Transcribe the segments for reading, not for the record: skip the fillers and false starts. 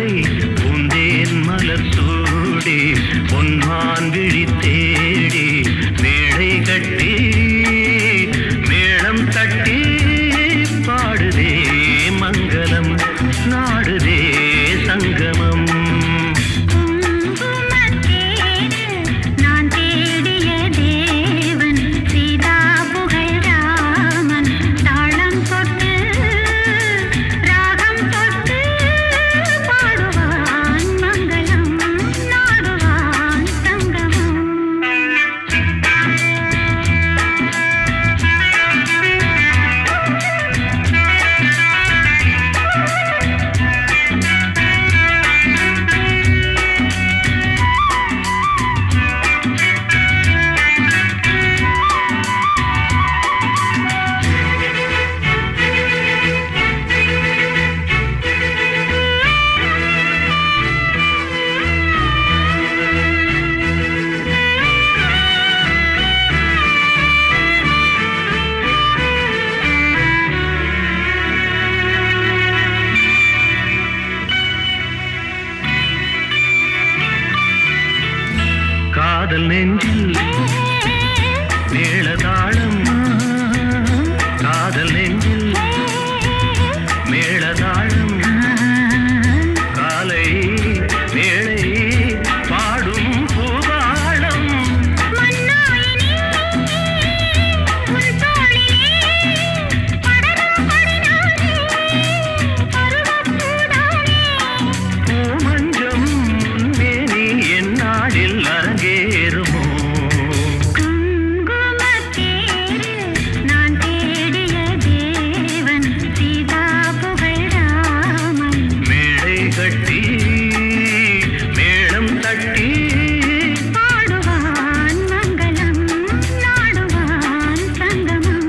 கங்கை பூந்தேன் மலர் சூடி பொன்மான் விழி தேடி மேடை கட்டி மேளம் தட்டி பாடுதே மங்களம் நாடுதே சங்கமம். காதல் நெஞ்சில் மேளதாளம் காதல் நெஞ்சில் மேளதாளம் காலை வேளை பாடும் பூபாளம். பூமஞ்சம் மேனி என் நாடில் அரங்கேறுமோ கட்டி மேளம் தட்டி பாடுவான் மங்களம் நாடுவான் சங்கமம்.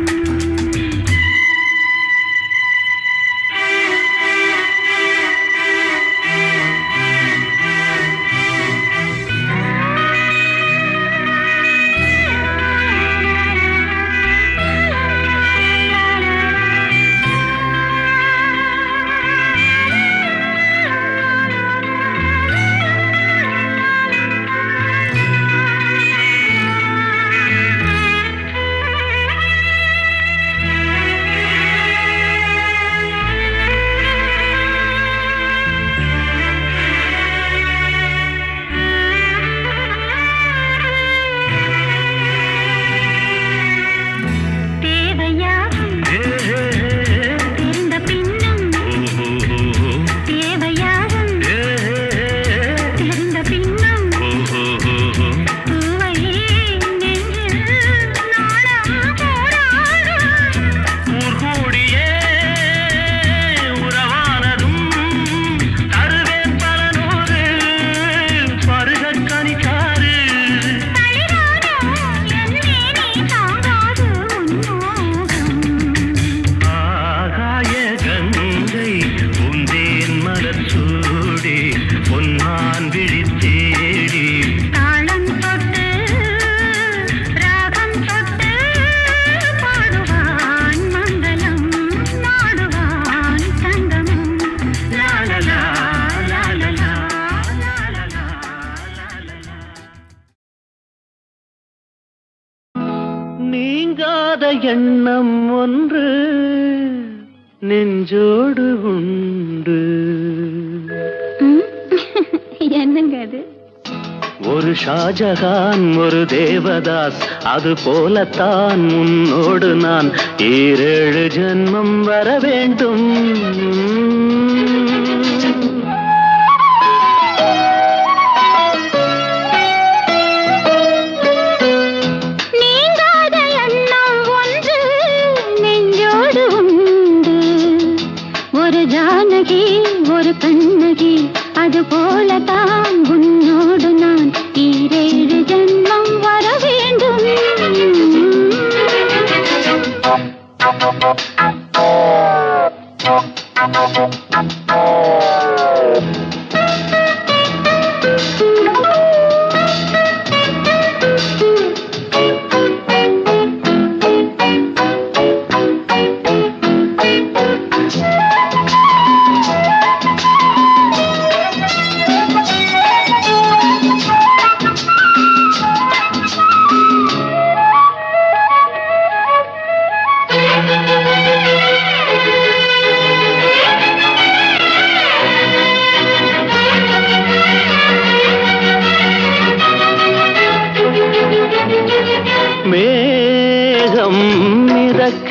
பொன்மான் விழி தேடி தாளம் தொட்டு ராகம் தொட்டு பாடுவான் மங்களம் நாடுவான் சங்கமம். லாலலா லாலலா லாலலா லாலலா. நீங்காத எண்ணம் ஒன்று நெஞ்சோடு உண்டு. என்னங்க அது? ஒரு ஷாஜகான் ஒரு தேவதாஸ், அது போலத்தான் உன்னோடு நான் 7 ஜென்மம் வர வேண்டும். நீங்காத எண்ணம் ஒன்று நெஞ்சோடு உண்டு. ஒரு ஜானகி ஒரு கண்ணகி, அது போலதான் உன்னோடு நான் 7 ஜென்மம் வர வேண்டும்.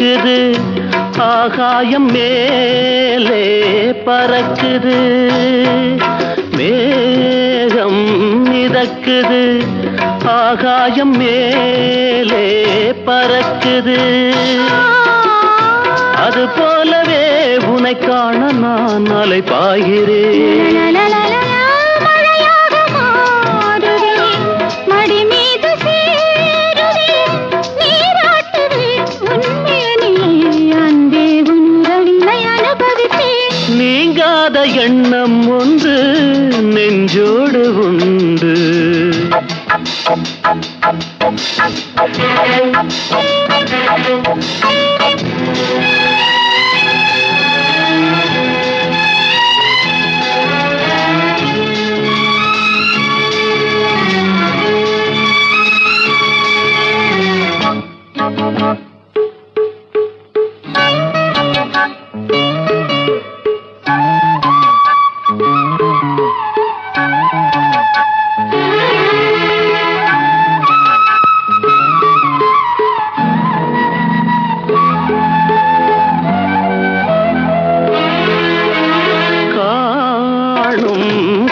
மிதக்குது ஆகாயம் மேலே பறக்குது மேகம் மிதக்குது ஆகாயம் மேலே பறக்குது அது போலவே உன்னை காண நான் அலை பாய்கிறேன் மழையாக மாறுவேன் மடி மீது சேருவேன் நீராட்டுவேன் உன்மேனியை அன்பே உங்களை அனுபவித்தேன் நீங்காத எண்ணம் ஒன்று நெஞ்சோடு உண்டு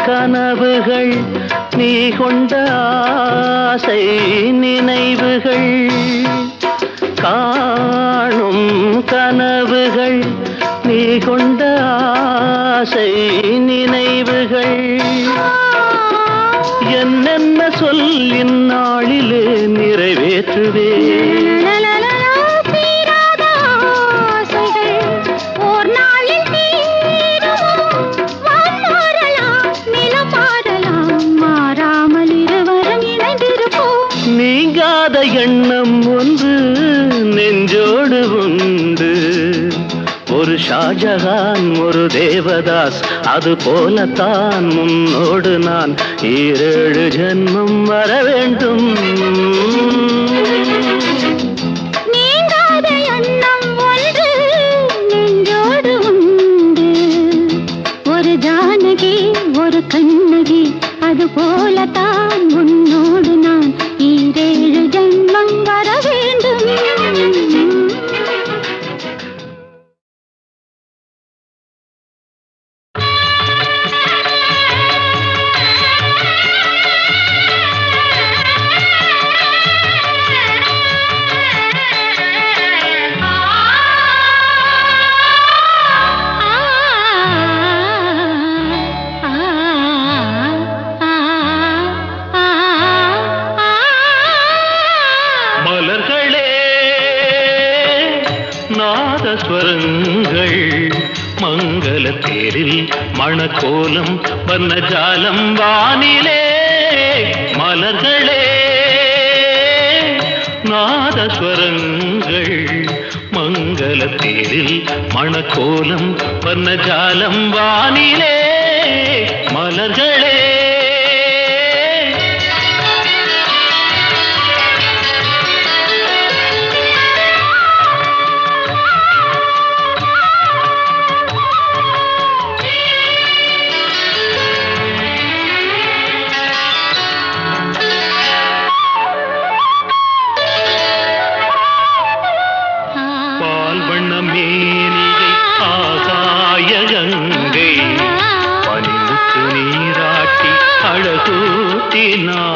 கனவுகள் நீ கொண்ட ஆசை நினைவுகள் காணும் கனவுகள் நீ கொண்ட ஆசை நினைவுகள் என்னென்ன சொல் இந்நாளிலே நிறைவேற்றுவேன் நீங்காத எண்ணம் ஒன்று நெஞ்சோடு உண்டு ஒரு ஷாஜகான் ஒரு தேவதாஸ் அது போலத்தான் முன்னோடு நான் 7 ஜென்மம் வர வேண்டும் நீங்காத எண்ணம் ஒன்று நெஞ்சோடு உண்டு ஒரு ஜானகி ஒரு கண்ணகி அது போலத்தான் முன்னோடு நான் 7 ஜென்மம் வர வேண்டும் நாதஸ்வரங்கள் மங்கள தேரில் மணக்கோலம் வர்ணஜாலம் வானிலே மலர்களே நாதஸ்வரங்கள் மங்கள தேரில் மணக்கோலம் வர்ணஜாலம் வானிலே மலர்களே பால் வண்ண மேனியை ஆகாய கங்கை பனிமுத்து நீராட்டி அழகூட்டினார்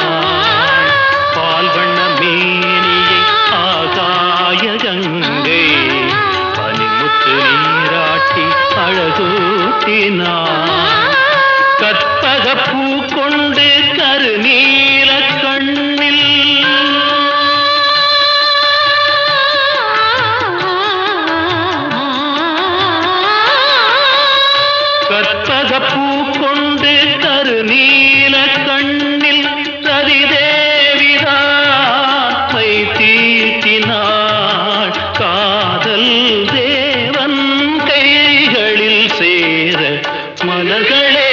கற்பக பூ கொண்டு கருநீல கண்ணில் கற்பக பூ கொண்டு கருநீல கண்ணில் ரதிதேவிதாய் தீட்டினாள் காதல் தேவன் கைகளில் சேர மலர்களே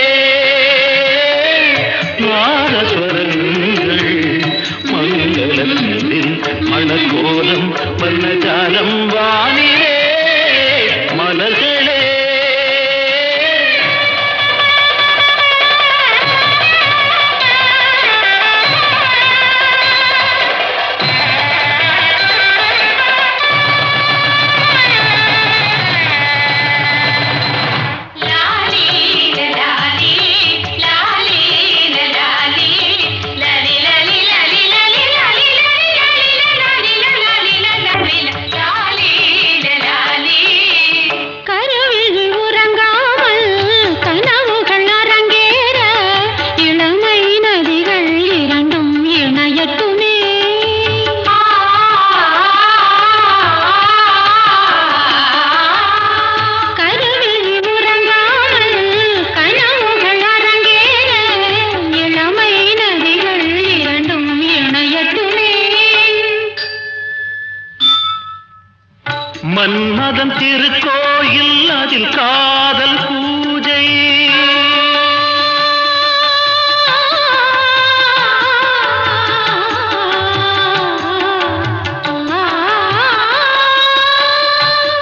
மன்மதன் திருக்கோயில் அதில் காதல் பூஜை.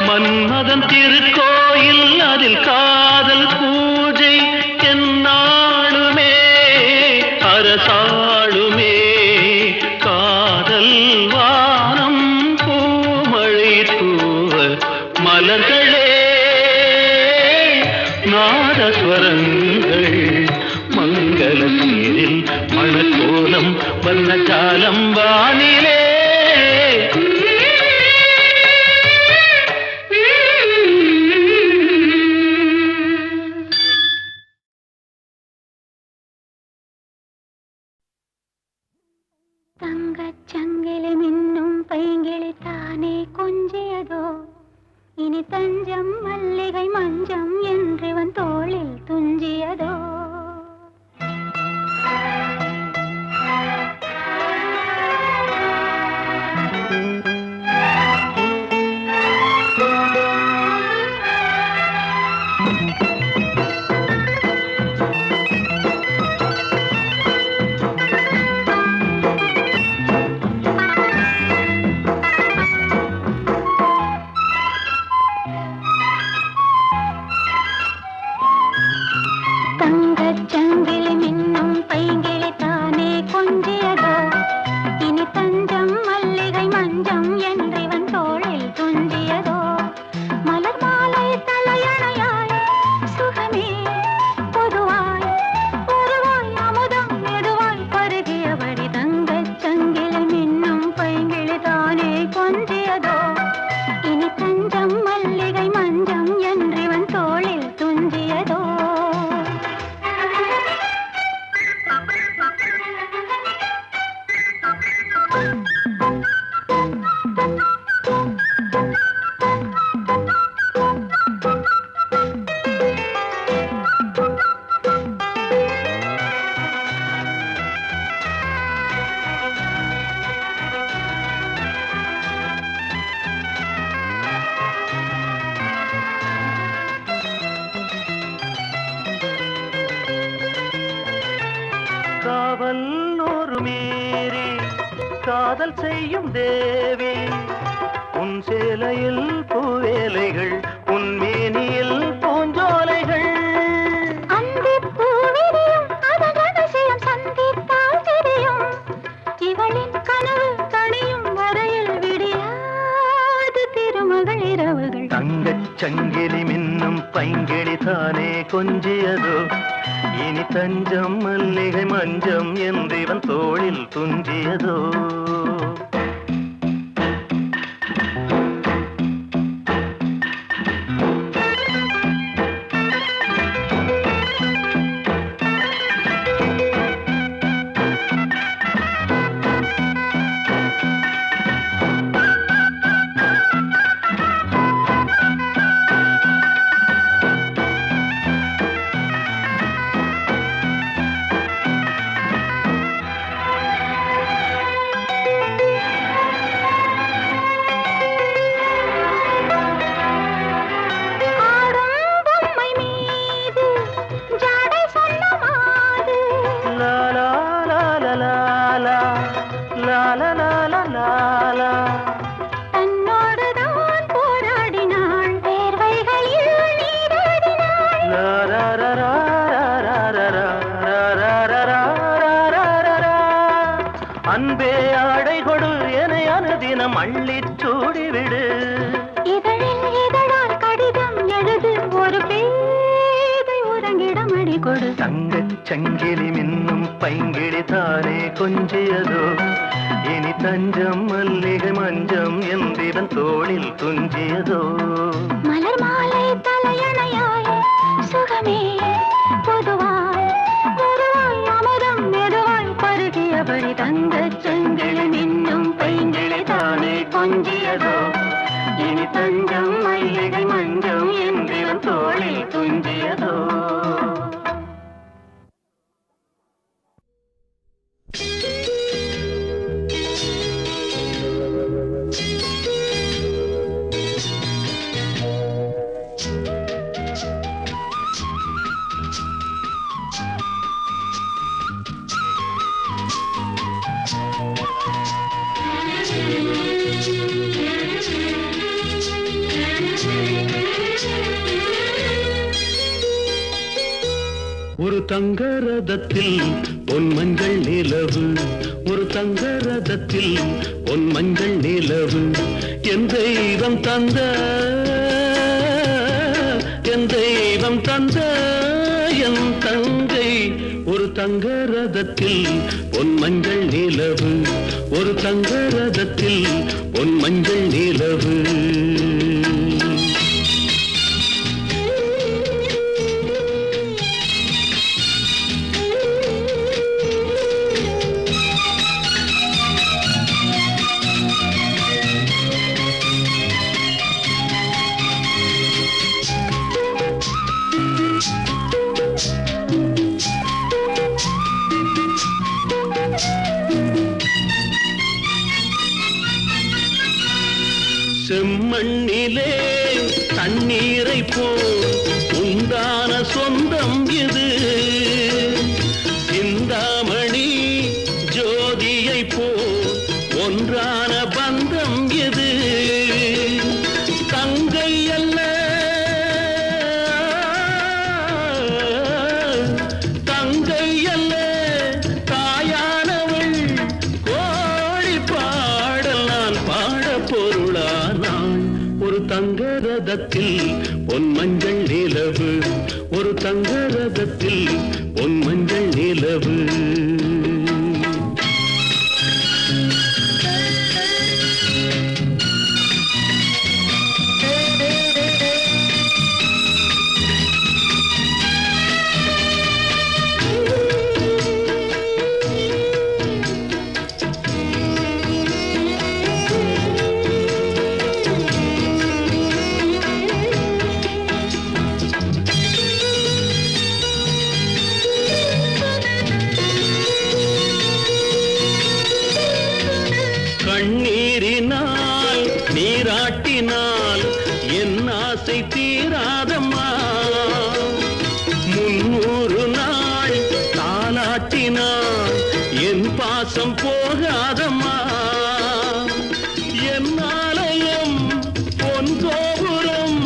மன்மதன் திருக்கோயில் அதில் காதல் பூஜை. என்னாளுமே அரசாளுமே காதல் வானம் பூமழை தூவ மலர்களே நாதஸ்வரங்கள் மங்கள சீரில் மணக்கோலம் வர்ணஜாலம் வானிலே. தங்கச்சங்கிலி மின்னும் பைங்கிளி தானே கொஞ்சியதோ இனி தஞ்சம் மல்லிகை மஞ்சம் என்றவன் தோளில் துஞ்சியதோ. தங்கச்சங்கிலி மின்னும் பைங்கிளி தானே கொஞ்சியதோ இனி தஞ்சம் மல்லிகை மஞ்சம் என்றவன் தோளில் துஞ்சியதோ. மலர் மாலை தலையணையாய் சுகமே பொதுவாய் ஒருவாய் அமுதம் மெதுவாய் பருகியபடி தங்கச்சங்கிலி மின்னும் பைங்கிளி தானே கொஞ்சியதோ இனி தஞ்சம் மல்லிகை மஞ்சம் என்றவன் தோளில் துஞ்சியதோ. காவல் ஒரு மீறி காதல் செய்யும் தேவி உன் சேலையில் பூவேலைகள் உன் மேனியில் பூஞ்சோலைகள். அந்திப் பூவிரியும் அதன் ரகசியம் சந்தித்தால் தெரியும். இவளின் கனவு தணியும் வரையில் விடியாது திருமகள் இரவுகள். தங்கச் சங்கிலி மின்னும் பைங்கிளி தானே கொஞ்சியதோ இனி தஞ்சம் மல்லிகை மஞ்சம் என்றவன் தோளில் துஞ்சியதோ. தன்னோடுதான் போராடினாள் வேர்வைகளில் நீராடினாள். அன்பே ஆடை கொடு என அனுதினம் அள்ளிச் சூடிவிடு. இதழில் இதழால் கடிதம் எழுது ஒரு பேதை உறங்கிடம் அடி கொடு. தங்கச் சங்கிலி மின்னும் பைங்கிளி தானே கொஞ்சியதோ இனி தஞ்சம் மல்லிகை மஞ்சம் என்றவன் தோளில் துஞ்சியதோ. மலர் மாலை தலையணையாய் சுகமே பொதுவாய் ஒருவாய் அமுதம் மெதுவாய் பருகியபடி தங்கச் சங்கிலி மின்னும் பைங்கிளி தானே கொஞ்சியதோ இனி தஞ்சம் மல்லிகை மஞ்சம் என்றவன் தோளில் துஞ்சியதோ. ஒரு தங்க ரதத்தில் பொன் மஞ்சள் நிலவு, ஒரு தங்க ரதத்தில் பொன் மஞ்சள் நிலவு. என் தெய்வம் தந்த, என் தெய்வம் தந்த என் தங்கை. ஒரு தங்க ரதத்தில் பொன் மஞ்சள் நிலவு, ஒரு தங்க ரதத்தில் பொன் மஞ்சள் நிலவு. செம்மண்ணிலே தண்ணீரை போல் உண்டான சொந்தம் இது, சிந்தாமணி ஜோதியை போல் ஒன்றான பந்தம் இது. தங்கை அல்ல தங்கை அல்ல தாயானவள், கோழி பாடல் நான் பாட பொருளானாள். ஒரு தங்க ரதத்தில் பொன் மஞ்சள் நிலவு, ஒரு தங்க ரதத்தில் பொன் மஞ்சள் நிலவு. கண்ணீரினால் நீராட்டினால் என் ஆசை தீராதம்மா, 300 நாள் தாலாட்டினால் என் பாசம் போகாதம்மா. என் ஆலயம் பொன் கோபுரம்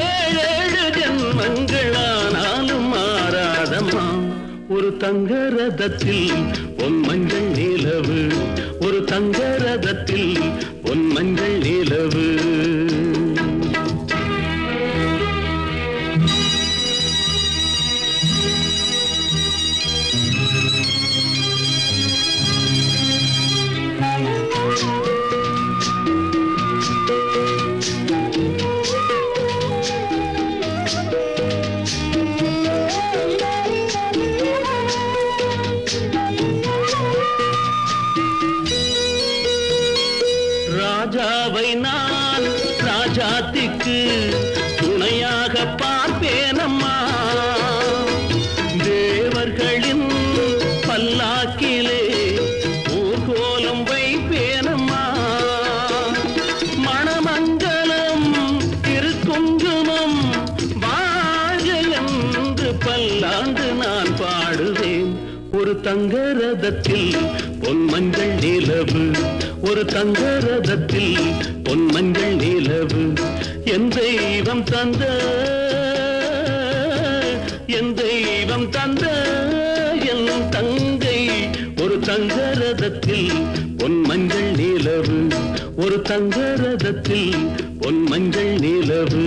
7 ஜென்மங்களானாலும் மாறாதம்மா. ஒரு தங்க ரதத்தில் பொன் மஞ்சள் நிலவு, ஒரு தங்க ரதத்தில் பொன் மஞ்சள் நிலவு. ராஜாவை நான் ராஜாத்திக்கு துணையாக பார்ப்பேனம்மா, தேவர்களின் பல்லாக்கிலே ஊர்கோலம் வைப்பேனம்மா. மணமங்கலம் திருக்குங்குமம் வாழ்க என்று பல்லாண்டு நான் பாடுவேன். ஒரு தங்க ரதத்தில் பொன் மஞ்சள் நிலவு, ஒரு தங்க ரதத்தில் பொன் மஞ்சள் நிலவு. என் தெய்வம் தந்த, என் தெய்வம் தந்த என் தங்கை. ஒரு தங்க ரதத்தில் பொன் மஞ்சள் நிலவு, ஒரு தங்க ரதத்தில் பொன் மஞ்சள் நிலவு.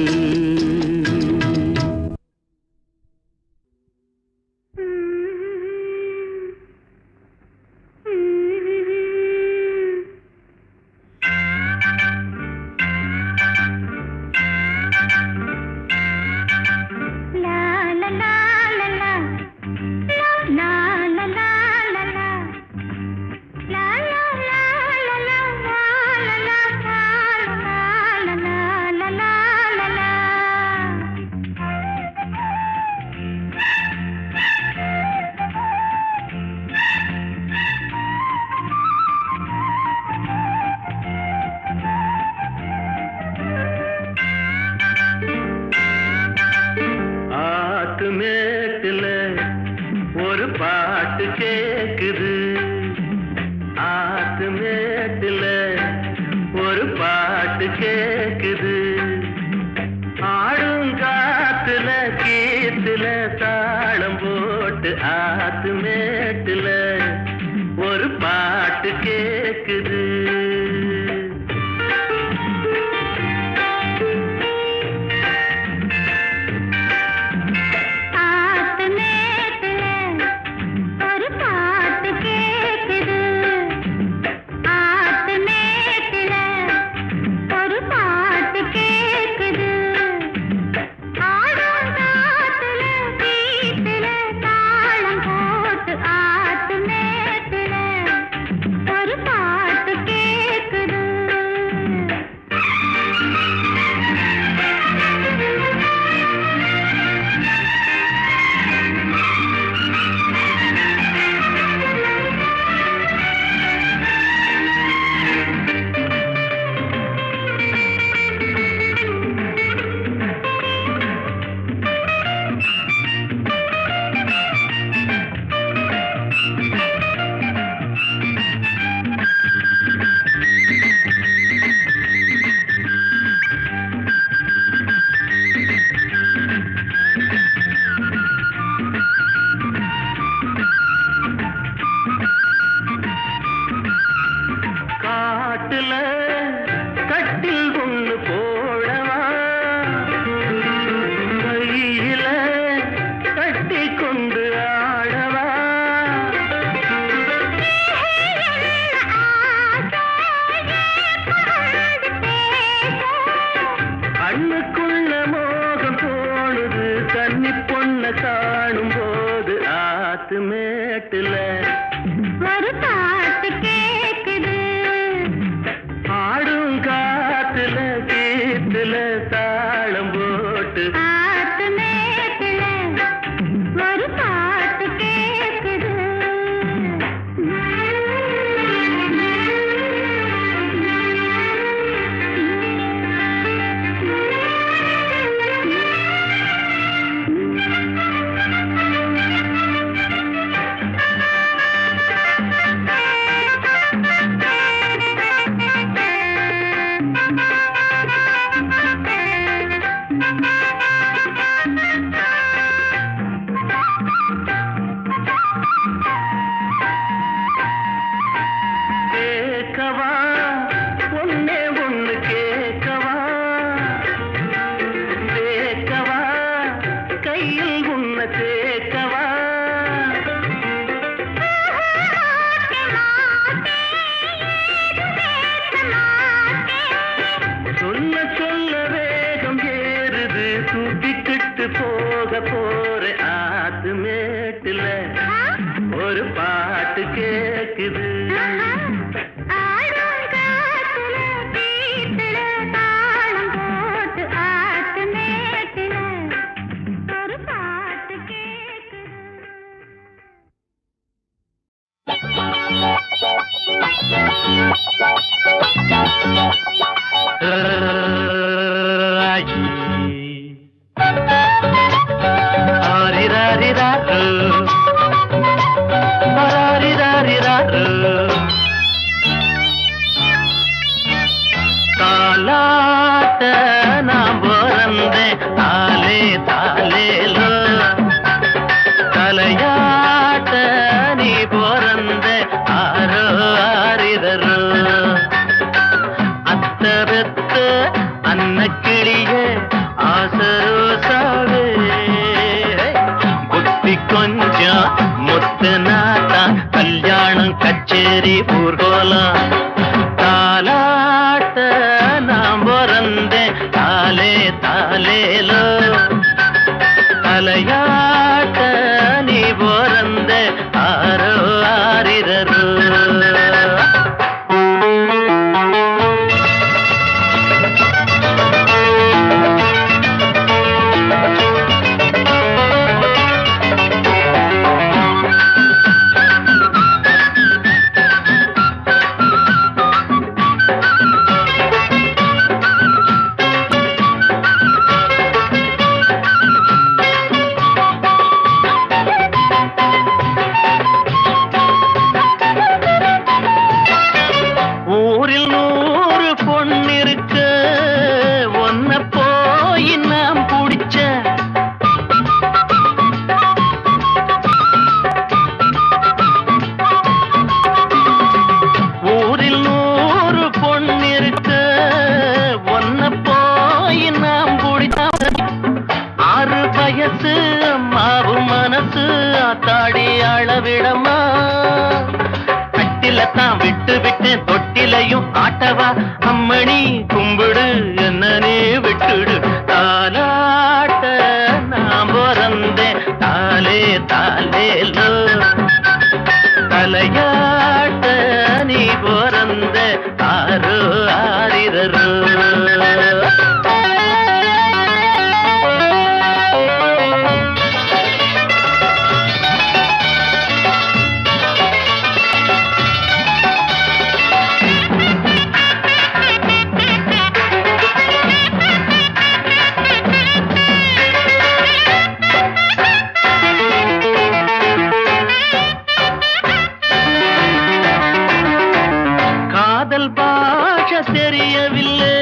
பாட்டு கேக்குது ஆத்து மேட்டுல ஒரு பாட்டு கேக்குது ஆடும் காத்துல கீத்துல தாளம் போட்டு போட்டு ஆத்து மேட்டுல ஒரு பாட்டு கேக்குது. அளவிடமா கட்டிலத்தான் விட்டு விட்டேன் தொட்டிலையும் ஆட்டவா அம்மணி கும்பிடு என்னனே விட்டுடு தாலாட்ட நான் பிறந்தேன் தாலே தாலேலோ தலையாட்ட நீ பிறந்த ஆரோ ஆரிரரோ தெரியவில்லை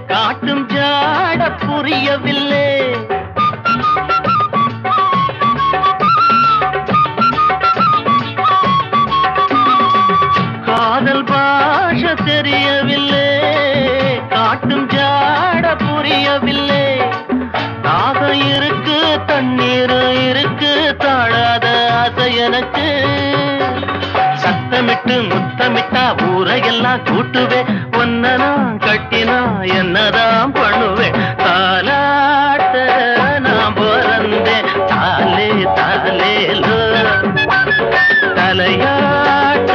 காட்டும் ஜாட புரியவில்லை காதல் பாஷ தெரியவில்லை காட்டும் ஜாட புரியவில்லை தாகம் இருக்கு தண்ணீர் இருக்கு தாழாத ஆசை எனக்கு சத்தமிட்டு முத்தமிட்டா ஊரையெல்லாம் கூட்டுவேன் ஒன்னனா கட்டினா என்னதான் பண்ணுவேன் தாலாட்ட நான் பிறந்தேன் தாலே தாலேலோ தலையாட்ட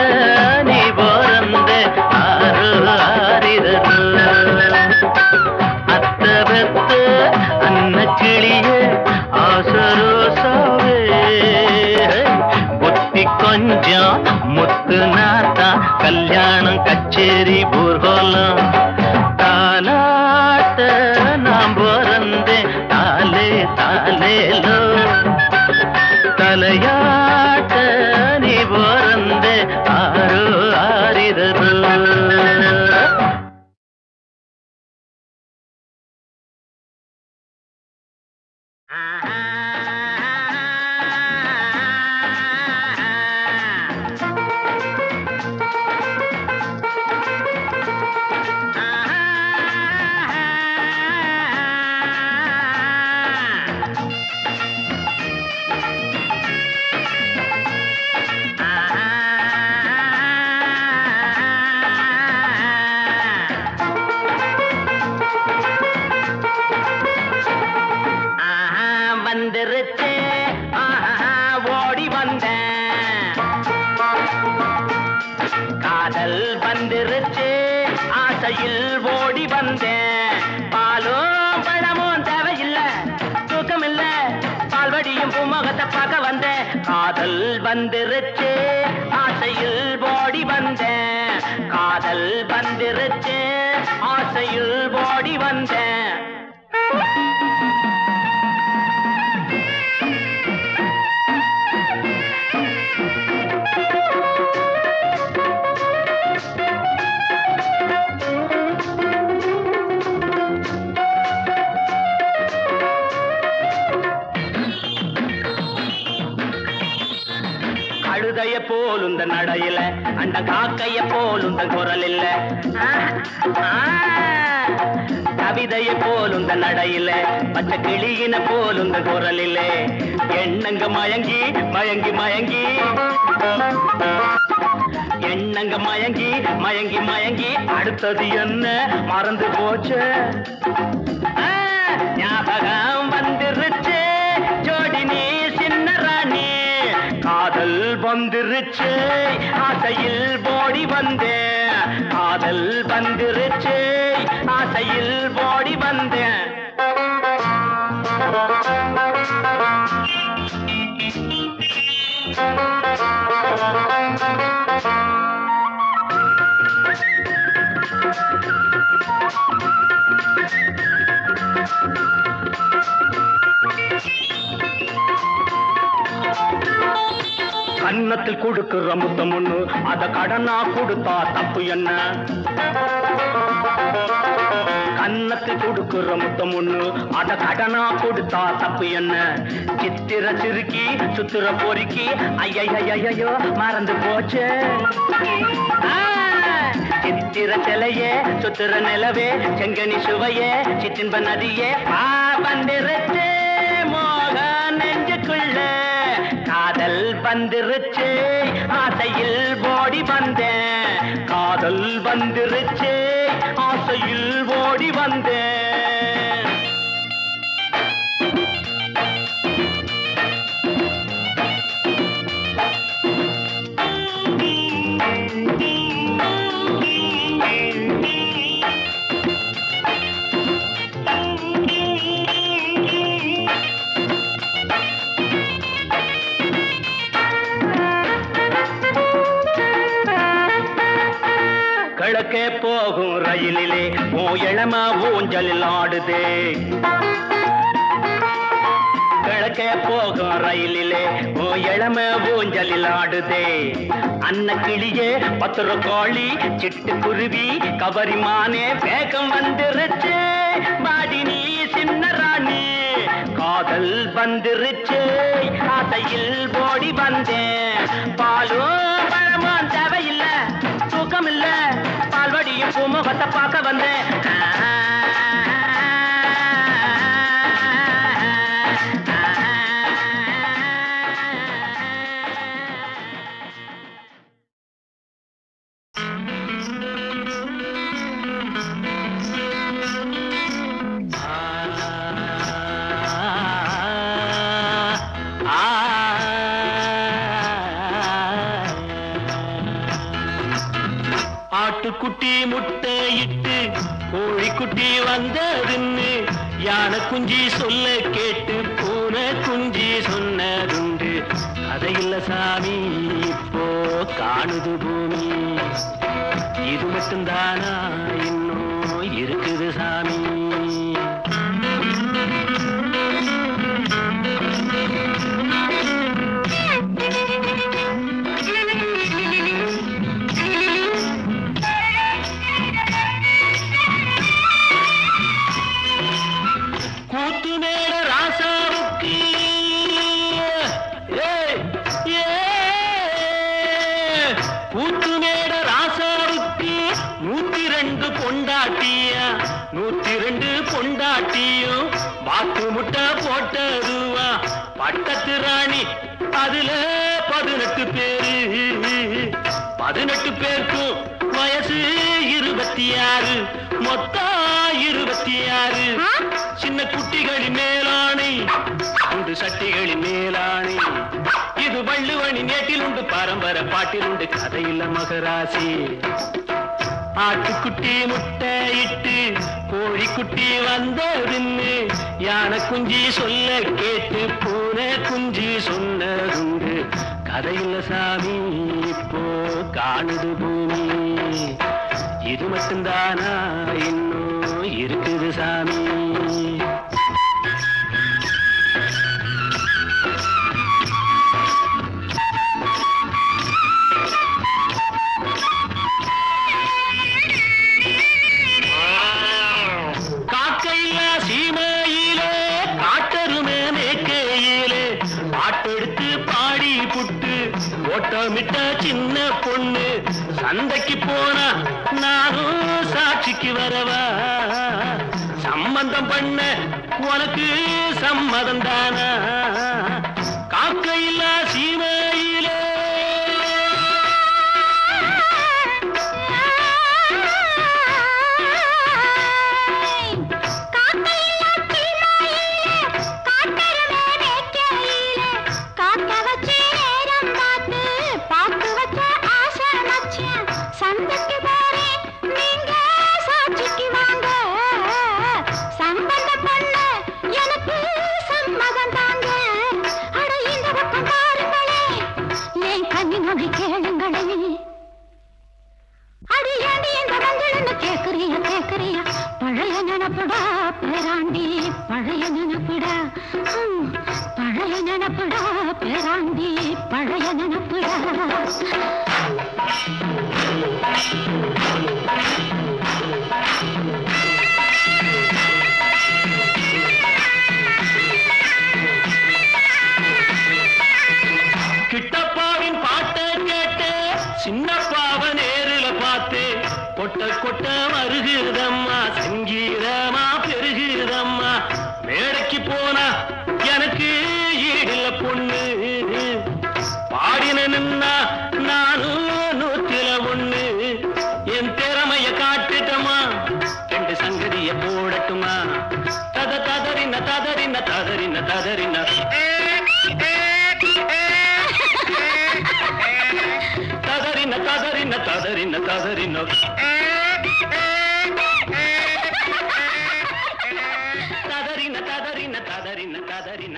நீ பிறந்தே ஆறு ஆரிரோ அத்த பெத்த அன்ன கிளியே ஆசரோசாவே புத்தி கொஞ்சம் முத்து நாத்தா கல்யாணம் கச்சேரி ஊர்கோலம் தாலாட்ட நாம் பிறந்தேன் தாலே தாலேலோ தலையாட்ட நீ பிறந்தே ஆரோ ஆரிரரோ வந்துருச்சு ஓடி வந்தேன் காதல் வந்துருச்சு ஆசையில் ஓடி வந்தேன் பாலும் பழமும் தேவையில்லை தூக்கம் இல்ல பால்வடியும் பூமுகத்தை பார்க்க வந்தேன் காதல் வந்துருச்சு ஆசையில் ஓடி வந்தேன் காதல் வந்துருச்சு ஆசையில் ஓடி வந்தேன் கழுதைய போலுந்த நடையில அந்த காக்கைய போலுந்த குரல் இல்ல கவிதைய போலுந்த நடையில பச்சை கிளியின போலுந்த குரல் இல்ல எண்ணங்க மயங்கி மயங்கி மயங்கி எண்ணங்க மயங்கி மயங்கி மயங்கி அடுத்தது என்ன மறந்து போச்சு ஞாபகம் வந்துருச்சு ஜோடி நீ சின்ன ராணி காதல் வந்துருச்சு ஆசையில் ஓடி வந்தேன் காதல் வந்துருச்சு ஆசையில் ஓடி வந்தேன் கன்னத்தில் கொடுக்கிற முத்தம் ஒண்ணு அத கடனா கொடுத்தா தப்பு என்ன கன்னத்தில் கொடுக்கிற முத்தம் ஒண்ணு அத கடனா கொடுத்தா தப்பு என்ன சித்திர சிறுக்கி சுத்திர பொறுக்கி ஐயோ மறந்து போச்சு சித்திர சிலையே சுத்திர நிலவே செங்கனி சுவையே சிற்றின்ப நதியே வந்துருச்சு மோக நெஞ்சுக்குள்ள காதல் வந்துருச்சே ஆசையில் ஓடி வந்தேன் காதல் வந்துருச்சே ஆசையில் ஓடி வந்தேன் கிழக்கே போகும் ரயிலிலே ஓ இளம ஊஞ்சலில் ஆடுதே கிழக்கே போகும் ரயிலிலே ஓ இளம ஊஞ்சலில் ஆடுதே அன்ன கிளியே பத்திர கோழி சிட்டுக்குருவி கவரிமானே வேகம் வந்துருச்சு பாடி நீ சின்ன ராணி காதல் வந்துருச்சு ஆசையில் ஓடி வந்தேன் பாலும் பழமும் தேவையில்லை தூக்கம் இல்ல பால்வடியும் பூமுகத்தை பார்க்க வந்தேன் ஆட்டுக்குட்டி முட்டையிட்டு கோழிக்குட்டி வந்ததுன்னு யானை குஞ்சி சொல்ல கேட்டு பூனை குஞ்சி சொன்னதுண்டு கதையில்ல சாமி இப்போ காணுது பூமி இது மட்டும்தானா இன்னும் இருக்குது சாமி பாத்து முட்டை போட்டதுவா பட்டத்து ராணி அதுல 18 பேரு 18 பேருக்கும் வயசு 26 மொத்தம் 26 சின்ன குட்டிகளின் மேலாணை உண்டு சட்டிகளின் மேலாணை இது வள்ளுவனி நேட்டில் உண்டு பரம்பரை பாட்டில் உண்டு கதையில்ல மகராசி ஆட்டுக்குட்டி முட்டையிட்டு கோழிக்குட்டி வந்ததுன்னு யானை குஞ்சி சொல்ல கேட்டு பூனை குஞ்சி சொன்னதுண்டு கதையில்ல சாமி இப்போ காணுது பூமி இது மட்டும்தானா இன்னும் இருக்குது சாமி ஓட்டமிட்ட சின்ன பொண்ணு சந்தைக்கு போனா நானும் சாட்சிக்கு வரவா சம்பந்தம் பண்ண உனக்கு சம்மதம் தானா காக்கையில்லா சீமையிலே பழைய நினப்புடா பேராண்டி பழைய நினப்புடா பழைய நினப்புடா பேராண்டி பழைய நினப்புடா கிட்டப்பாவின் பாட்டை கேட்டு சின்னப்பாவை நேரில் பார்த்து கொட்ட கொட்ட வருகிறதம்மா சங்கீதமா பெருகிறதம்மா மேடைக்கு போனா எனக்கு ஈடுல பொண்ணு ததறின ததறின ததறின ததறின ததறின ததறின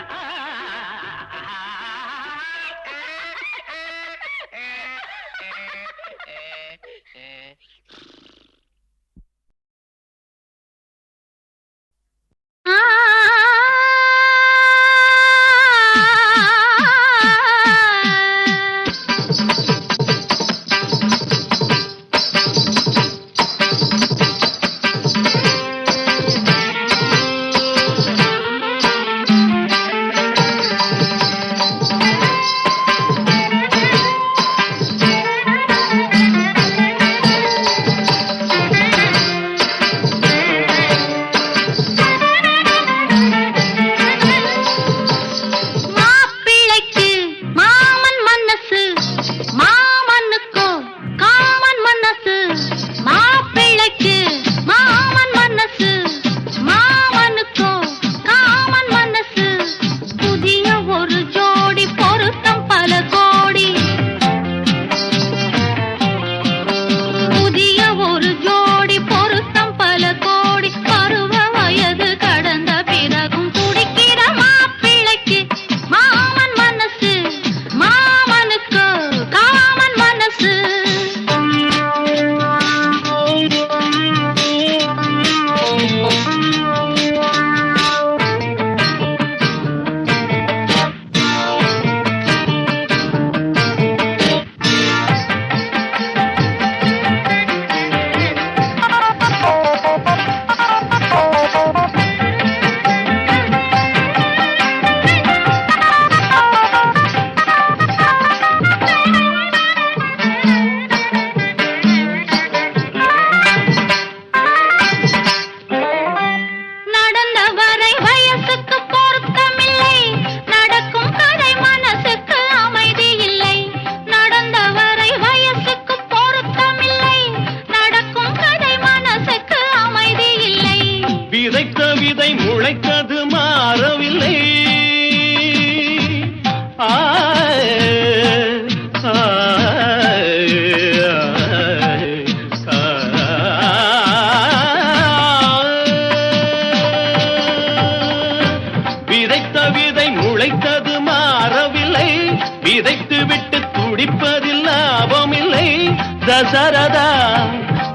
தசரதா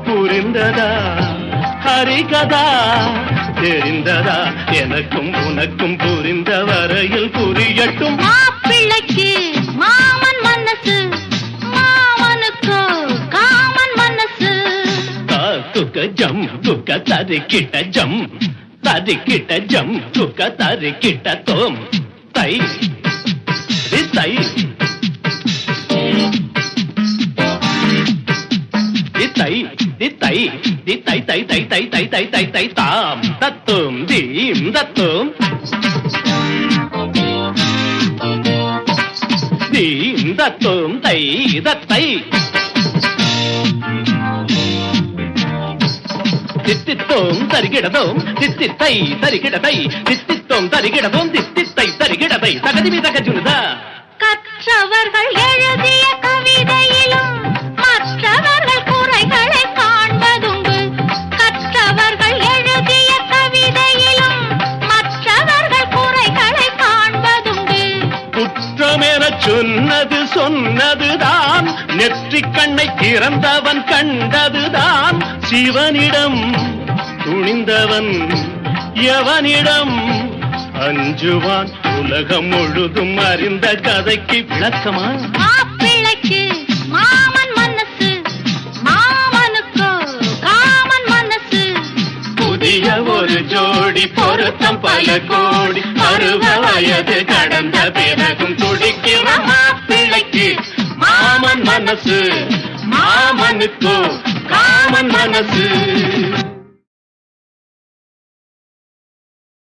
புரிந்ததா ஹரிகதா தெரிந்ததா எனக்கும் உனக்கும் புரிந்த வரையில் புரியட்டும் மாப்பிள்ளைக்கு மாமன் மனசு மாமனுக்கு காமன் மனசு துக்க ஜம் துக்க தரிக்கிட்ட ஜம் தரிக்கிட்ட ஜம் துக்க தரிக்கிட்ட தோம் தை தை தை தை தை தை தை தை தை தை தை தை தாம் தத்தும் தீம் தத்தும் தீம் தத்தும் தை தத்தை தித்தித்தோம் தரிகிடதோம் தித்தித்தை தரிகிடதை தித்தித்தோம் தரிகிடதோம் தித்தித்தை தரிகிடதை தகதிவி தகஜுனுதா கற்றவர்கள் எழுதிய கவிதையிலும் மற்றவர்கள் குறைகளை காண்பதுண்டு கற்றவர்கள் எழுதிய கவிதையிலும் மற்றவர்கள் குறைகளை காண்பதுண்டு குற்றமென சொன்னது சொன்னதுதான் நெற்றிக் கண்ணை திறந்தவன் கண்டதுதான் சிவனிடம் துணிந்தவன் எவனிடம் அஞ்சுவான் உலகம் முழுதும் அறிந்த கதைக்கு விளக்கமா மாப்பிள்ளைக்கு மாமன் மனசு மாமனுக்கு காமன் மனசு புதிய ஒரு ஜோடி பொருத்தம் பல கோடி பருவ வயது கடந்த பிறகும் துடிக்கிற மாப்பிள்ளைக்கு மாமன் மனசு மாமனுக்கு காமன் மனசு